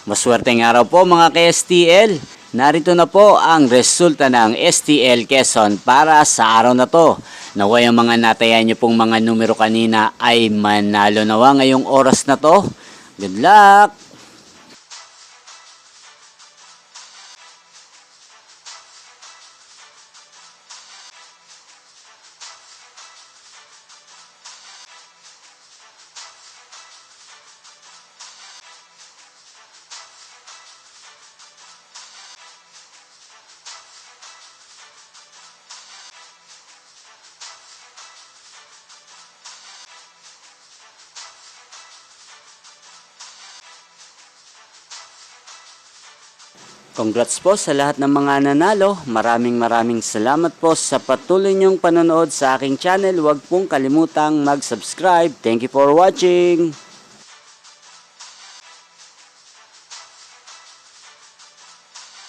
Maswerteng araw po mga ka-STL. Narito na po ang resulta ng STL Quezon para sa araw na to. Naway ang mga natayan nyo pong mga numero kanina ay manalo nawa ngayong oras na to. Good luck! Congrats po sa lahat ng mga nanalo. Maraming salamat po sa patuloy niyong panonood sa aking channel. Huwag pong kalimutang mag-subscribe. Thank you for watching.